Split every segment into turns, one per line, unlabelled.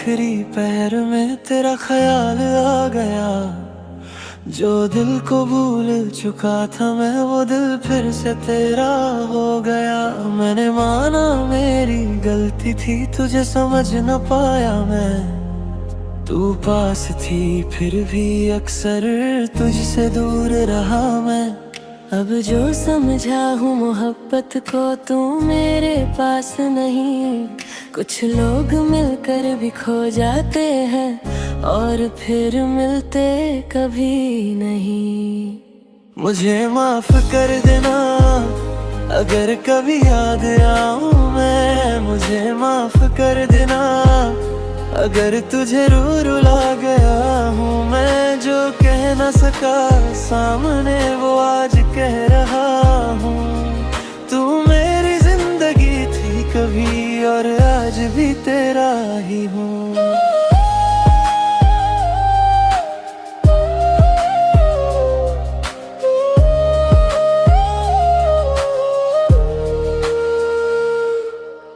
आखिरी पहर में तेरा ख्याल आ गया। जो दिल को भूल चुका था मैं, वो दिल फिर से तेरा हो गया। मैंने माना मेरी गलती थी, तुझे समझ न पाया मैं। तू पास थी फिर भी अक्सर तुझसे दूर रहा मैं। अब जो समझा हूँ मोहब्बत को, तू मेरे पास नहीं। कुछ लोग मिलकर भी खो जाते हैं और फिर मिलते कभी नहीं। मुझे माफ कर देना अगर कभी याद आऊं मैं। मुझे माफ कर देना अगर तुझे रुला गया हूँ मैं। जो कह न सका सामने वो आज कह रहा हूँ। तू मेरी जिंदगी थी कभी और आज भी तेरा ही हूँ।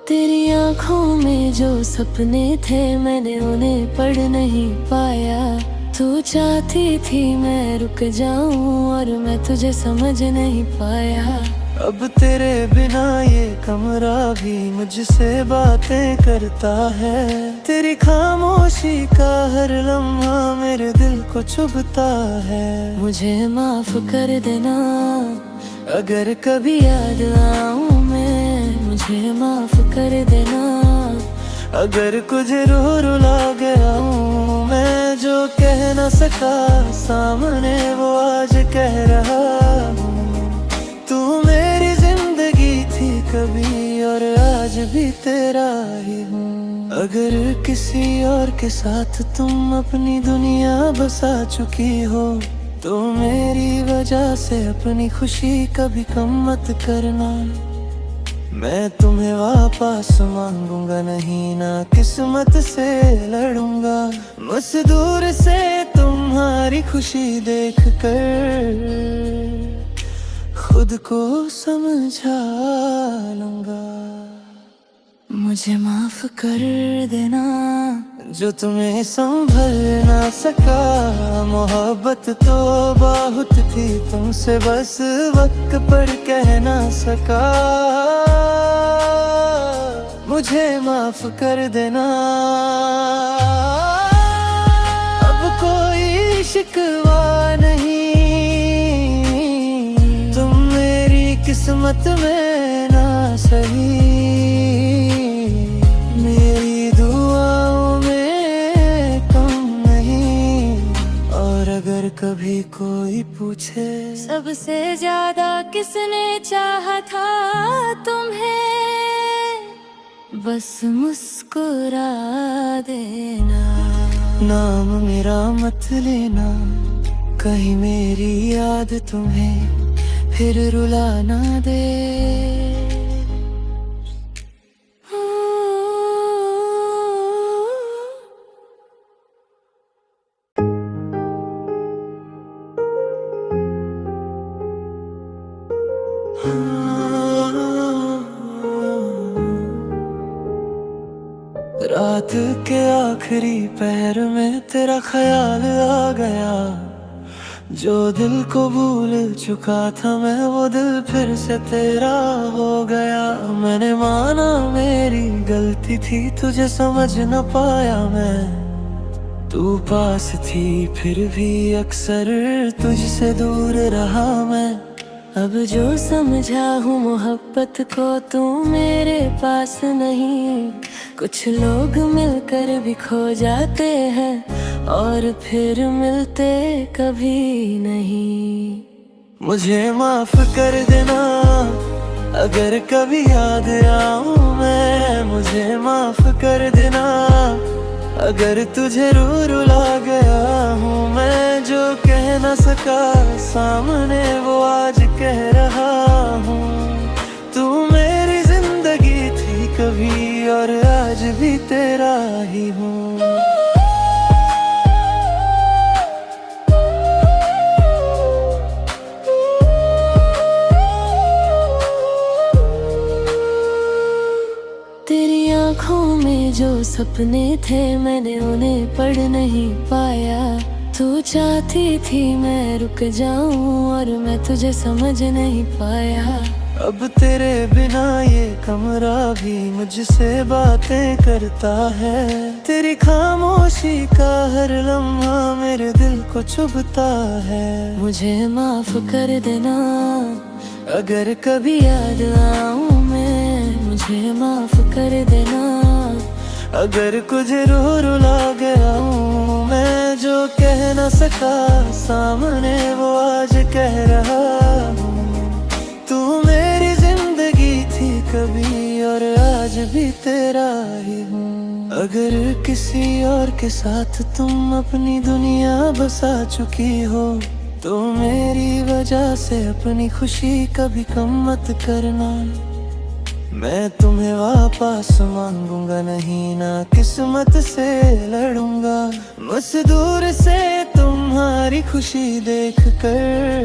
तेरी आँखों में जो सपने थे, मैंने उन्हें पढ़ नहीं पाया। तू चाहती थी मैं रुक जाऊं और मैं तुझे समझ नहीं पाया। अब तेरे बिना ये कमरा भी मुझसे बातें करता है। तेरी खामोशी का हर लम्हा मेरे दिल को चुभता है। मुझे माफ कर देना अगर कभी याद आऊं मैं। मुझे माफ कर देना अगर कुछ रुला गया हूँ मैं। जो कह न सका सामने वो आज कह रहा हूँ। तू मेरी जिंदगी थी कभी और आज भी तेरा ही हूँ। अगर किसी और के साथ तुम अपनी दुनिया बसा चुकी हो, तो मेरी वजह से अपनी खुशी कभी कम मत करना। मैं तुम्हें वापस मांगूंगा नहीं, ना किस्मत से लड़ूंगा। बस दूर से तुम्हारी खुशी देख कर खुद को समझा लूंगा। मुझे माफ कर देना जो तुम्हें संभल ना सका। मोहब्बत तो बहुत थी तुमसे, बस वक्त पर कह ना सका। मुझे माफ कर देना अब कोई शिकवा नहीं। तुम मेरी किस्मत में ना सही, मेरी दुआओं में कम नहीं। और अगर कभी कोई पूछे
सबसे ज्यादा किसने चाहा था तुम्हें, बस मुस्कुरा देना।
नाम मेरा मत लेना, कहीं मेरी याद तुम्हें फिर रुला ना दे। रात के आखिरी पहर में तेरा ख्याल आ गया। जो दिल को भूल चुका था मैं, वो दिल फिर से तेरा हो गया। मैंने माना मेरी गलती थी, तुझे समझ न पाया मैं। तू पास थी फिर भी अक्सर तुझसे दूर रहा मैं। अब जो समझा हूँ मोहब्बत को, तू मेरे पास नहीं। कुछ लोग मिलकर भी खो जाते हैं और फिर मिलते कभी नहीं। मुझे माफ कर देना अगर कभी याद आऊं मैं। मुझे माफ कर देना अगर तुझे रुला गया हूँ मैं। जो कह न सका सामने वो आज कह रहा हूँ। तू मेरी जिंदगी थी कभी और आज भी तेरा ही हूँ। तेरी आँखों में जो सपने थे मैंने उन्हें पढ़ नहीं पाया। तू चाहती थी मैं रुक जाऊं और मैं तुझे समझ नहीं पाया।
अब तेरे बिना ये कमरा भी मुझसे बातें करता है। तेरी खामोशी का हर लम्हा मेरे दिल को चुभता है।
मुझे माफ कर देना अगर कभी याद आऊं मैं। मुझे माफ कर देना
अगर कुछ रुला गया हूँ मैं, जो कह न सका सामने वो आज कह रहा हूँ। तू मेरी जिंदगी थी कभी और आज भी तेरा ही हूँ। अगर किसी और के साथ तुम अपनी दुनिया बसा चुकी हो तो मेरी वजह से अपनी खुशी कभी कम मत करना। मैं तुम्हें वापस मांगूंगा नहीं ना किस्मत से लड़ूंगा। बस दूर से तुम्हारी खुशी देख कर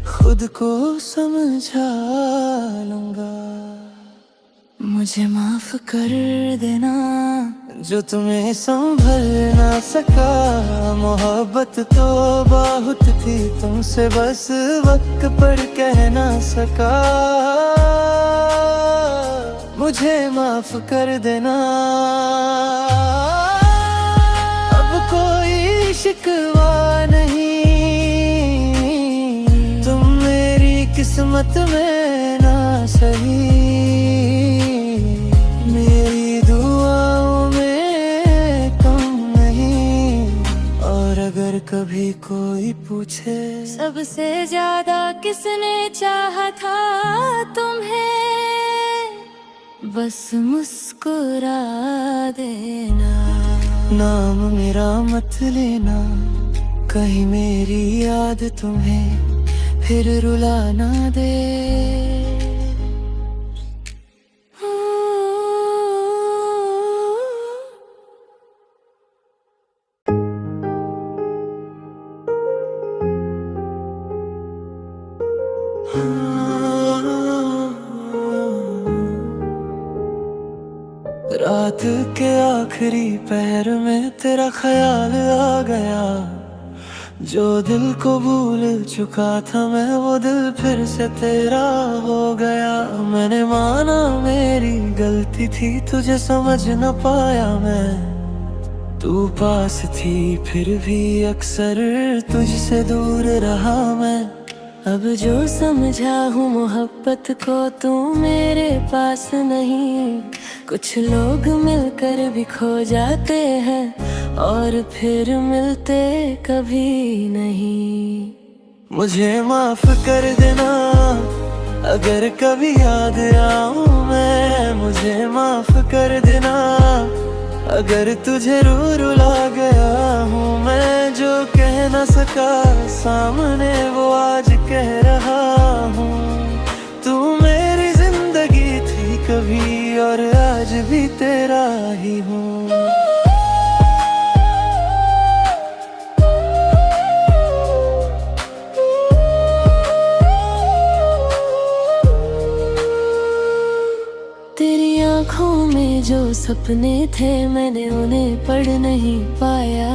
खुद को समझा लूंगा।
मुझे माफ कर देना
जो तुम्हें संभल ना सका। मोहब्बत तो बहुत थी तुमसे बस वक्त पर कह ना सका। मुझे माफ कर देना अब कोई शिकवा नहीं। तुम मेरी किस्मत में ना सही मेरी दुआओं में कम नहीं। और अगर कभी कोई पूछे
सबसे ज्यादा किसने चाहा था तुम्हें, बस मुस्कुरा देना।
नाम मेरा मत लेना कहीं मेरी याद तुम्हें फिर रुला ना दे। रात के आखिरी पहर में तेरा ख्याल आ गया। जो दिल को भूल चुका था मैं वो दिल फिर से तेरा हो गया। मैंने माना मेरी गलती थी तुझे समझ न पाया मैं। तू पास थी फिर भी अक्सर तुझसे दूर रहा मैं।
अब जो समझा हूँ मोहब्बत को तू मेरे पास नहीं। कुछ लोग मिलकर भी खो जाते हैं और फिर मिलते कभी नहीं।
मुझे माफ कर देना अगर कभी याद आऊं मैं। मुझे माफ कर देना अगर तुझे रुला गया हूँ मैं। जो कह न सका सामने वो आज कह रहा हूँ। तू मेरी जिंदगी थी कभी और आज भी तेरा ही हूँ।
तेरी आँखों में जो सपने थे मैंने उन्हें पढ़ नहीं पाया।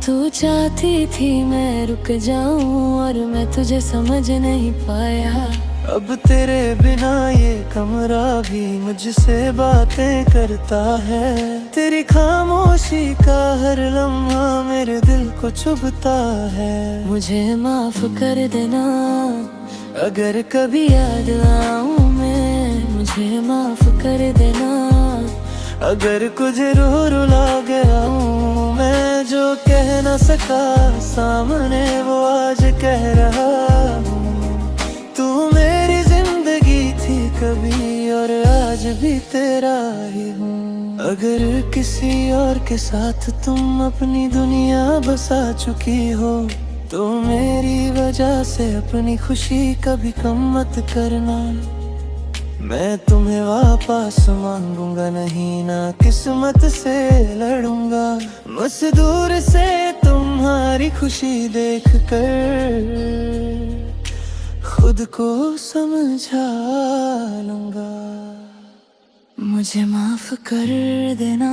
तू चाहती थी मैं रुक जाऊं और मैं तुझे समझ नहीं पाया।
अब तेरे बिना ये कमरा भी मुझसे बातें करता है। तेरी खामोशी का हर लम्हा मेरे दिल को चुभता है।
मुझे माफ कर देना अगर कभी याद आऊं मैं। मुझे माफ कर देना
अगर कुछ रुला गया हूँ मैं। जो कह न सका सामने वो आज कह रहा हूँ। तू मेरी जिंदगी थी कभी और आज भी तेरा ही हूँ। अगर किसी और के साथ तुम अपनी दुनिया बसा चुकी हो तो मेरी वजह से अपनी खुशी कभी कम मत करना। मैं तुम्हें वापस मांगूंगा नहीं ना किस्मत से लड़ूंगा। बस दूर से तुम्हारी खुशी देख कर खुद को समझा लूंगा।
मुझे माफ कर देना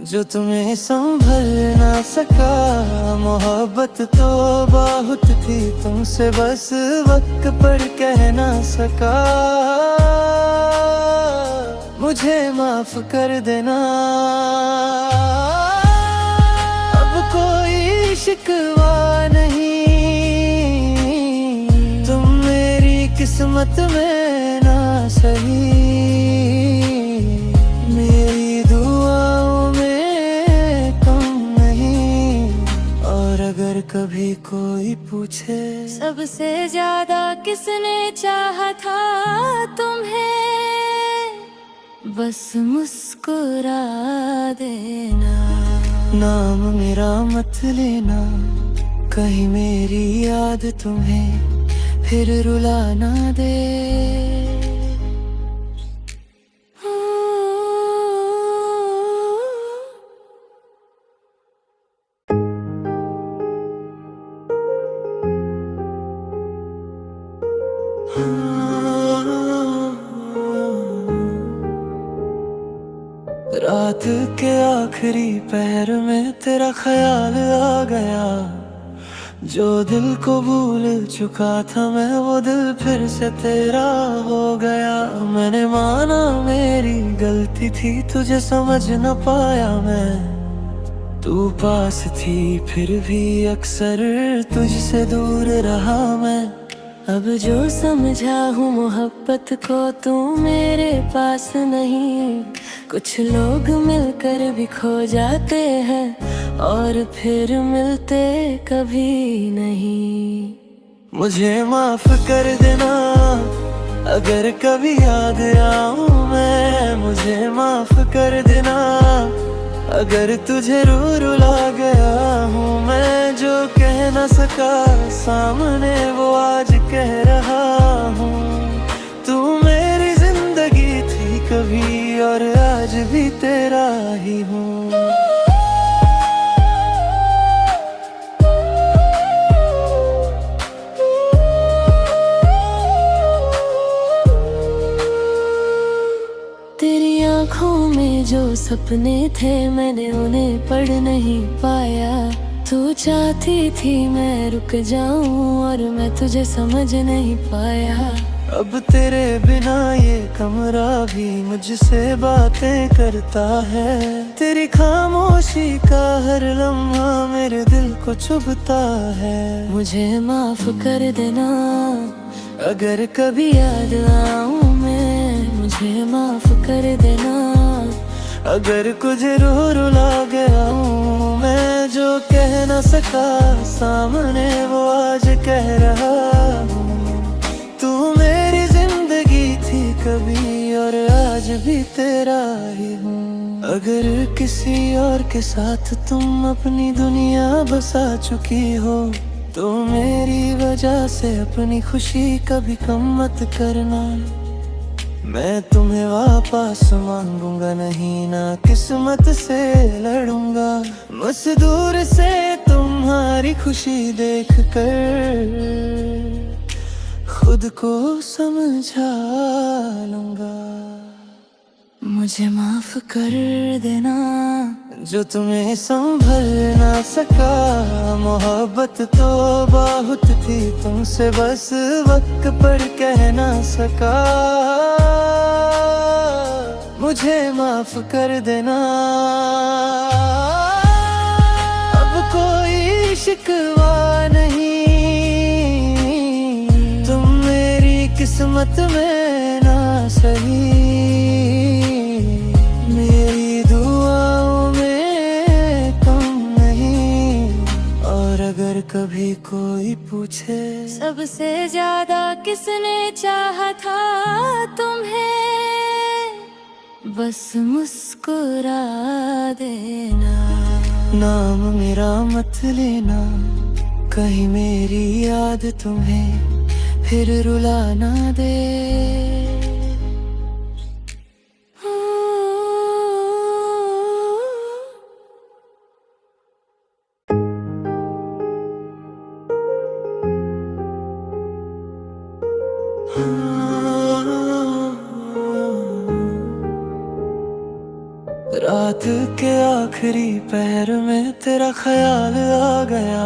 जो तुम्हें संभल ना सका। मोहब्बत तो बहुत थी तुमसे, बस वक्त पर कह ना सका। मुझे माफ कर देना, अब कोई शिकवा नहीं। तुम मेरी किस्मत में ना सही, मेरी दुआओं में कम नहीं। और अगर कभी कोई पूछे
सबसे ज्यादा किसने चाहा था तुम्हें, बस मुस्कुरा देना।
नाम मेरा मत लेना, कहीं मेरी याद तुम्हें फिर रुला ना दे। रात के आखिरी पहर में तेरा ख्याल आ गया। जो दिल को भूल चुका था मैं, वो दिल फिर से तेरा हो गया। मैंने माना मेरी गलती थी, तुझे समझ न पाया मैं। तू पास थी फिर भी अक्सर तुझसे दूर रहा मैं।
अब जो समझा हूँ मोहब्बत को, तू मेरे पास नहीं। कुछ लोग मिलकर भी खो जाते हैं और फिर मिलते कभी नहीं।
मुझे माफ कर देना, अगर कभी याद आऊं मैं। मुझे माफ कर देना, अगर तुझे रुला गया हूँ मैं। जो कह न सका सामने, वो आज कह रहा हूँ। तू मेरी जिंदगी थी कभी, और आज भी तेरा ही हूँ।
तेरी आँखों में जो सपने थे, मैंने उन्हें पढ़ नहीं पाया। तू चाहती थी मैं रुक जाऊं, और मैं तुझे समझ नहीं पाया।
अब तेरे बिना ये कमरा भी मुझसे बातें करता है। तेरी खामोशी का हर लम्हा मेरे दिल को चुभता है।
मुझे माफ कर देना, अगर कभी याद आऊं मैं। मुझे माफ कर देना,
अगर कुछ रुला गया हूँ मैं। जो कह न सका सामने, वो आज कह रहा हूँ। तू मेरी जिंदगी थी कभी, और आज भी तेरा ही हूँ। अगर किसी और के साथ तुम अपनी दुनिया बसा चुकी हो, तो मेरी वजह से अपनी खुशी कभी कम मत करना। मैं तुम्हें वापस मांगूंगा नहीं, ना किस्मत से लड़ूंगा। बस दूर से तुम्हारी खुशी देख कर खुद को समझा लूंगा।
मुझे माफ कर देना
जो तुम्हें संभल ना सका। मोहब्बत तो बहुत थी तुमसे, बस वक्त पर कह ना सका। मुझे माफ कर देना, अब कोई शिकवा नहीं। तुम मेरी किस्मत में ना सही, मेरी दुआओं में कम नहीं। और अगर कभी कोई पूछे
सबसे ज्यादा किसने चाहा था तुम्हें, बस मुस्कुरा देना।
नाम मेरा मत लेना, कहीं मेरी याद तुम्हें फिर रुला ना दे। आखिरी पहर में तेरा ख्याल आ गया।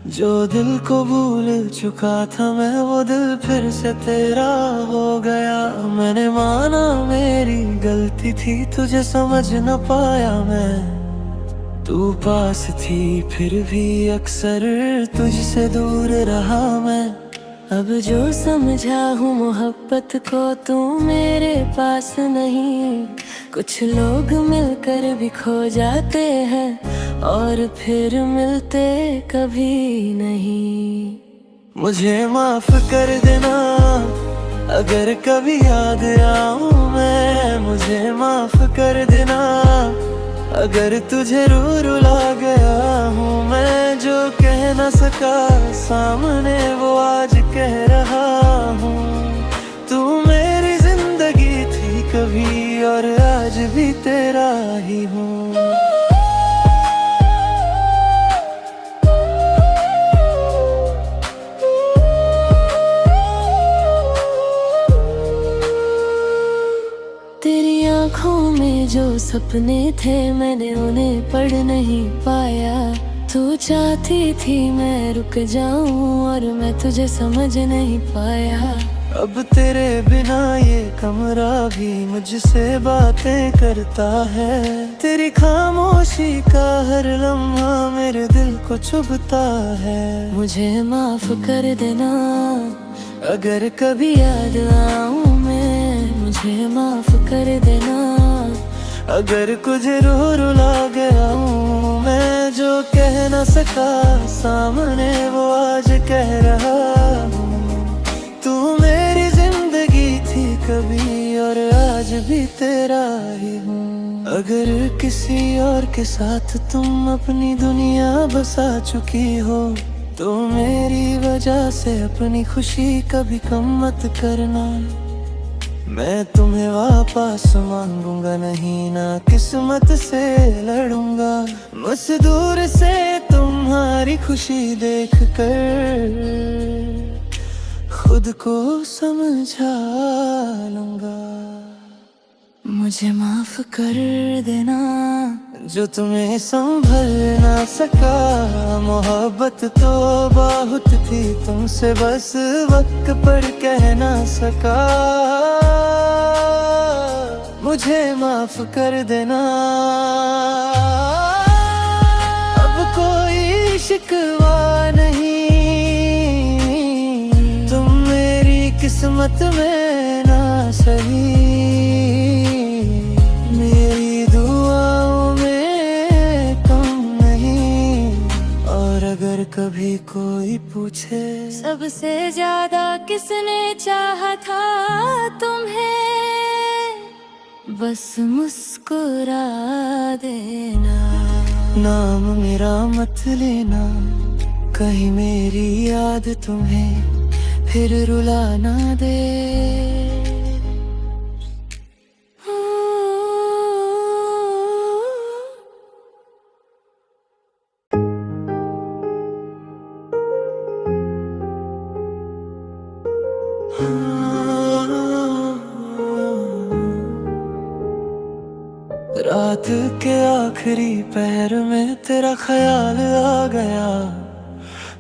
जो दिल को भूल चुका था मैं, वो दिल फिर से तेरा हो गया। मैंने माना मेरी गलती थी, तुझे समझ न पाया मैं। तू पास थी फिर भी अक्सर तुझसे दूर रहा मैं।
अब जो समझा हूँ मोहब्बत को, तू मेरे पास नहीं। कुछ लोग मिलकर भी खो जाते हैं और फिर मिलते कभी नहीं।
मुझे माफ कर देना अगर कभी याद आऊं मैं। मुझे माफ कर देना अगर तुझे रुला गया हूँ मैं। जो कह न सका सामने वो आज कह रहा हूँ। तू मेरी जिंदगी थी कभी और आज भी तेरा ही हूँ।
तेरी आँखों में जो सपने थे मैंने उन्हें पढ़ नहीं पाया। तू चाहती थी मैं रुक जाऊं और मैं तुझे समझ नहीं पाया।
अब तेरे बिना ये कमरा भी मुझसे बातें करता है। तेरी खामोशी का हर लम्हा मेरे दिल को चुभता है।
मुझे माफ कर देना अगर कभी याद आऊं मैं। मुझे माफ कर देना
अगर कुछ रुला गया हूँ मैं। जो कह न सका सामने वो आज कह रहा हूँ। तू मेरी जिंदगी थी कभी और आज भी तेरा ही हूँ। अगर किसी और के साथ तुम अपनी दुनिया बसा चुकी हो, तो मेरी वजह से अपनी खुशी कभी कम मत करना। मैं तुम्हें वापस मांगूंगा नहीं, ना किस्मत से लड़ूंगा। बस दूर से तुम्हारी खुशी देख कर खुद को समझा लूंगा।
मुझे माफ कर देना
जो तुम्हें संभल ना सका। मोहब्बत तो बहुत थी तुमसे, बस वक्त पर कह ना सका। मुझे माफ कर देना अब कोई शिकवा नहीं। तुम मेरी किस्मत में ना सही, मेरी दुआओं में कम नहीं। और अगर कभी कोई पूछे
सबसे ज्यादा किसने चाहा था तुम्हें, बस मुस्कुरा देना।
नाम मेरा मत लेना, कहीं मेरी याद तुम्हें फिर रुला ना दे। रात के आखिरी पहर में तेरा ख्याल आ गया।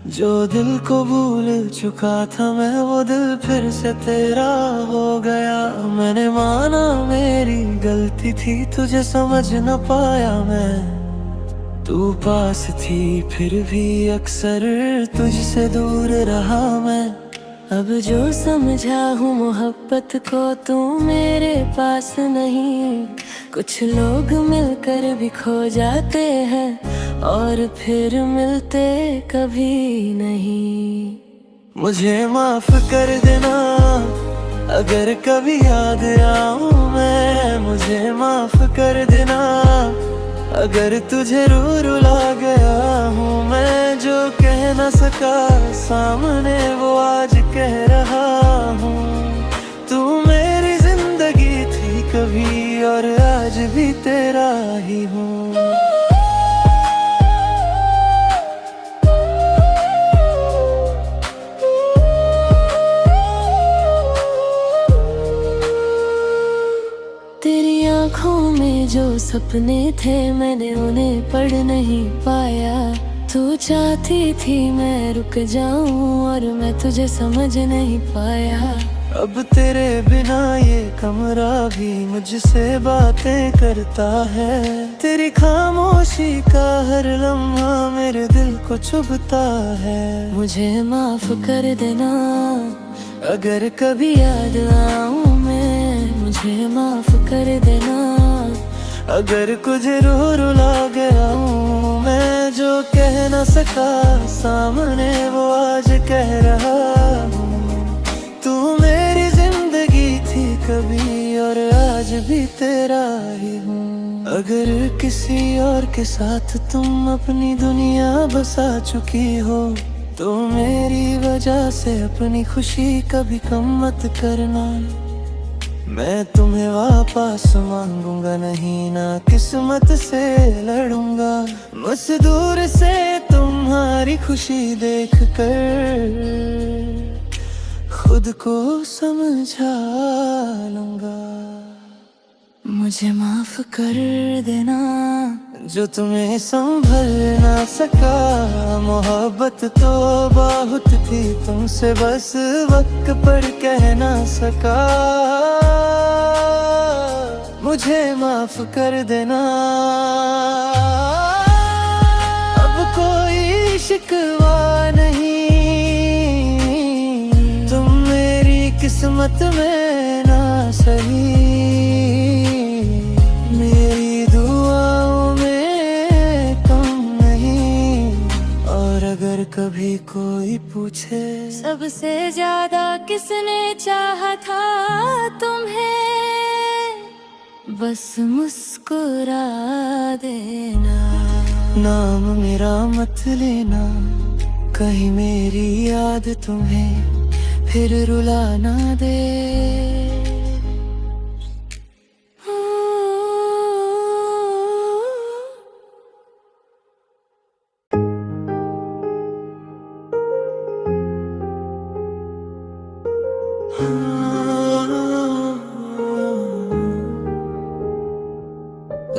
जो दिल को भूल चुका था मैं, वो दिल फिर से तेरा हो गया। मैंने माना मेरी गलती थी, तुझे समझ न पाया मैं। तू पास थी फिर भी अक्सर तुझसे दूर रहा मैं।
अब जो समझा हूँ मोहब्बत को, तू मेरे पास नहीं। कुछ लोग मिलकर भी खो जाते हैं और फिर मिलते कभी नहीं।
मुझे माफ कर देना अगर कभी याद आऊं मैं। मुझे माफ कर देना अगर तुझे रुला गया हूँ मैं। जो कह न सका सामने वो आज कह रहा हूँ। तू मेरी जिंदगी थी कभी और आज भी तेरा ही हूँ।
तेरी आँखों में जो सपने थे मैंने उन्हें पढ़ नहीं पाया। तू चाहती थी मैं रुक जाऊं और मैं तुझे समझ नहीं पाया।
अब तेरे बिना ये कमरा भी मुझसे बातें करता है। तेरी खामोशी का हर लम्हा मेरे दिल को चुभता है।
मुझे माफ कर देना अगर कभी याद आऊं मैं। मुझे माफ कर देना
अगर कुछ रुला गया हूँ मैं, जो कह न सका सामने वो आज कह रहा हूँ। तू मेरी जिंदगी थी कभी और आज भी तेरा ही हूँ। अगर किसी और के साथ तुम अपनी दुनिया बसा चुकी हो, तो मेरी वजह से अपनी खुशी कभी कम मत करना। मैं तुम्हें वापस मांगूंगा नहीं ना किस्मत से लड़ूंगा। बस दूर से तुम्हारी खुशी देख कर खुद को समझा लूंगा।
मुझे माफ कर देना
जो तुम्हें संभल ना सका। मोहब्बत तो बहुत थी तुमसे, बस वक्त पर कह ना सका। मुझे माफ कर देना अब कोई शिकवा नहीं। तुम मेरी किस्मत में ना सही, मेरी दुआओं में कम नहीं। और अगर कभी कोई पूछे
सबसे ज्यादा किसने चाहा था तुम्हें, बस मुस्कुरा देना।
नाम मेरा मत लेना, कहीं मेरी याद तुम्हें फिर रुला ना दे।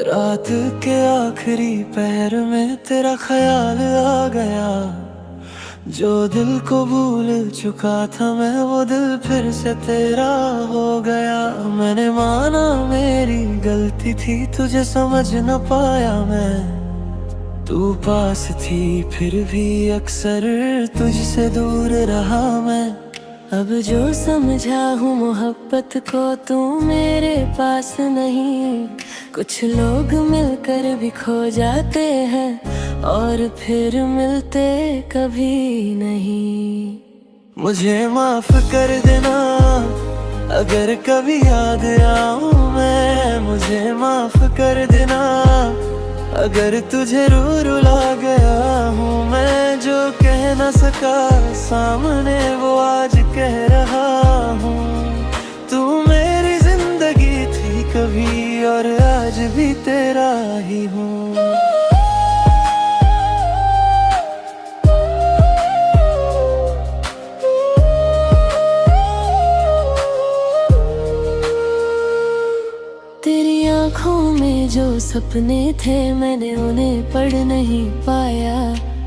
रात के आखिरी पहर में तेरा ख्याल आ गया। जो दिल को भूल चुका था मैं, वो दिल फिर से तेरा हो गया। मैंने माना मेरी गलती थी, तुझे समझ न पाया मैं। तू पास थी फिर भी अक्सर तुझसे दूर रहा मैं।
अब जो समझा हूँ मोहब्बत को तू मेरे पास नहीं। कुछ लोग मिलकर भी खो जाते हैं और फिर मिलते कभी नहीं।
मुझे माफ कर देना अगर कभी याद आऊं मैं। मुझे माफ कर देना अगर तुझे रुला गया हूँ मैं। जो कह न सका सामने वो आज कह रहा हूँ। तू मेरी जिंदगी थी कभी और आज भी तेरा ही हूँ।
तेरी आँखों में जो सपने थे मैंने उन्हें पढ़ नहीं पाया।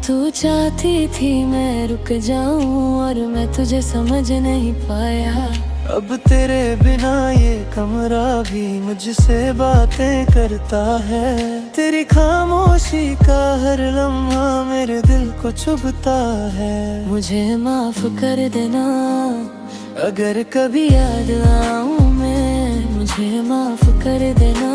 तू चाहती थी मैं रुक जाऊं और मैं तुझे समझ नहीं पाया।
अब तेरे बिना ये कमरा भी मुझसे बातें करता है। तेरी खामोशी का हर लम्हा मेरे दिल को चुभता है।
मुझे माफ कर देना अगर कभी याद आऊं मैं। मुझे माफ कर देना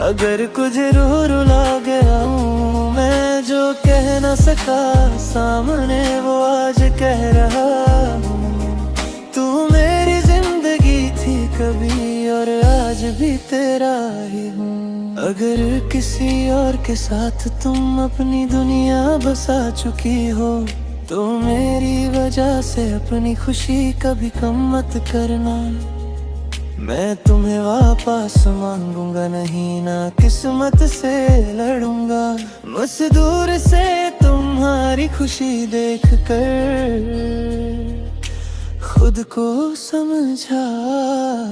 अगर कुछ रुला गया हूँ मैं। जो कह न सका सामने वो आज कह रहा हूँ। तू मेरी जिंदगी थी कभी और आज भी तेरा ही हूँ। अगर किसी और के साथ तुम अपनी दुनिया बसा चुकी हो, तो मेरी वजह से अपनी खुशी कभी कम मत करना। मैं तुम्हें वापस मांगूंगा नहीं ना किस्मत से लड़ूंगा। बस दूर से तुम्हारी खुशी देख कर खुद को समझा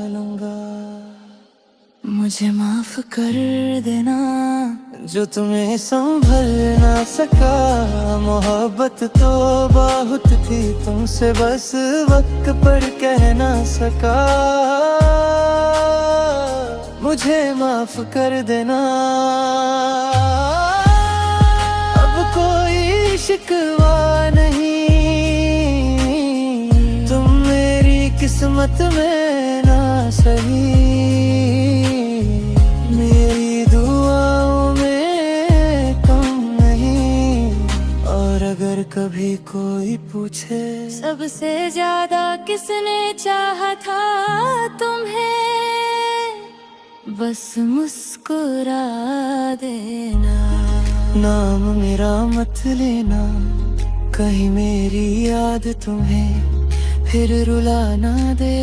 लूंगा।
मुझे माफ कर देना
जो तुम्हें संभल ना सका। मोहब्बत तो बहुत थी तुमसे, बस वक्त पर कह ना सका। मुझे माफ कर देना, अब कोई शिकवा नहीं। तुम मेरी किस्मत में ना सही, मेरी दुआओं में कम नहीं। और अगर कभी कोई पूछे
सबसे ज्यादा किसने चाहा था तुम्हें, बस मुस्कुरा देना।
नाम मेरा मत लेना, कहीं मेरी याद तुम्हें फिर रुला ना दे।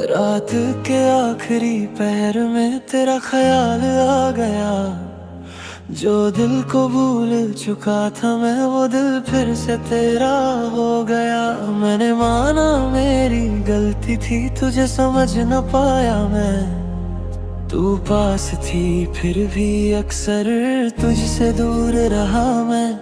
रात के आखिरी पहर में तेरा ख्याल आ गया। जो दिल को भूल चुका था मैं, वो दिल फिर से तेरा हो गया। मैंने माना मेरी गलती थी, तुझे समझ न पाया मैं। तू पास थी फिर भी अक्सर तुझसे दूर रहा मैं।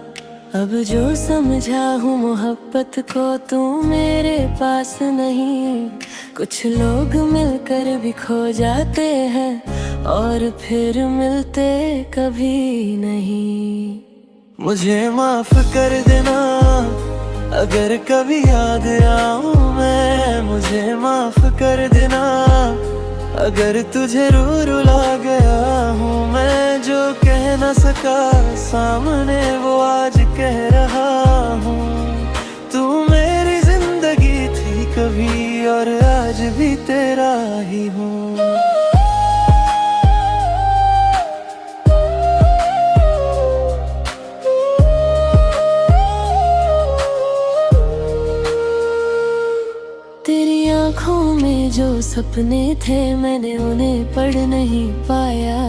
अब जो समझा हूँ मोहब्बत को, तू मेरे पास नहीं। कुछ लोग मिलकर भी खो जाते हैं और फिर मिलते कभी नहीं।
मुझे माफ कर देना अगर कभी याद आऊं मैं। मुझे माफ कर देना अगर तुझे रुला गया हूँ मैं। जो कह न सका सामने वो आज कह रहा हूँ। तू मेरी जिंदगी थी कभी और आज भी तेरा ही हूँ।
तेरी आँखों में जो सपने थे मैंने उन्हें पढ़ नहीं पाया।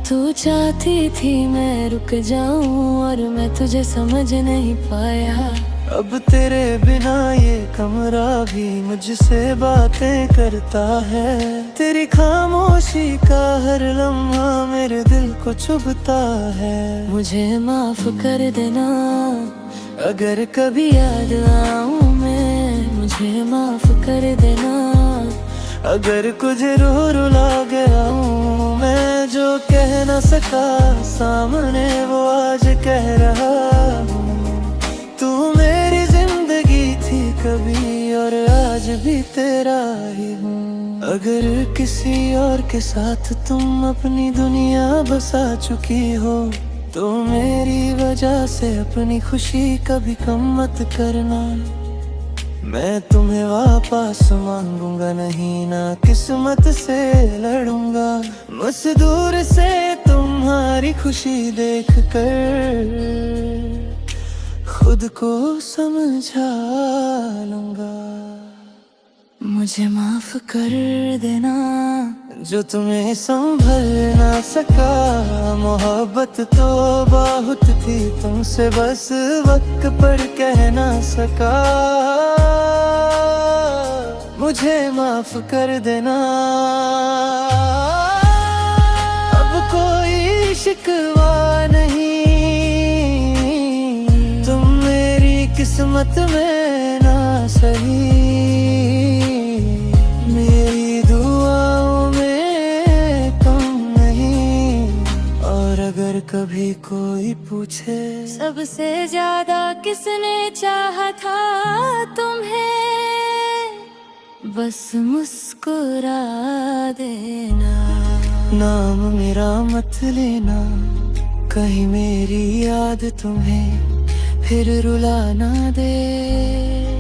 तू चाहती थी मैं रुक जाऊं और मैं तुझे समझ नहीं पाया।
अब तेरे बिना ये कमरा भी मुझसे बातें करता है। तेरी खामोशी का हर लम्हा मेरे दिल को चुभता है।
मुझे माफ कर देना अगर कभी याद आऊं मैं। मुझे माफ कर देना
अगर कुछ रुला गया हूँ मैं। जो कह न सका सामने वो आज कह रहा हूँ। तू मेरी जिंदगी थी कभी और आज भी तेरा ही हूँ। अगर किसी और के साथ तुम अपनी दुनिया बसा चुकी हो, तो मेरी वजह से अपनी खुशी कभी कम मत करना। मैं तुम्हें वापस मांगूंगा नहीं, ना किस्मत से लड़ूंगा। बस दूर से तुम्हारी खुशी देख कर खुद को समझा लूंगा।
मुझे माफ कर देना
जो तुम्हें संभल ना सका। मोहब्बत तो बहुत थी तुमसे, बस वक्त पर कह ना सका। मुझे माफ कर देना, अब कोई शिकवा नहीं। तुम मेरी किस्मत में ना सही, मेरी दुआओं में कम नहीं। और अगर कभी कोई पूछे
सबसे ज्यादा किसने चाहा था तुम्हें, बस मुस्कुरा देना।
नाम मेरा मत लेना, कहीं मेरी याद तुम्हें फिर रुला ना दे।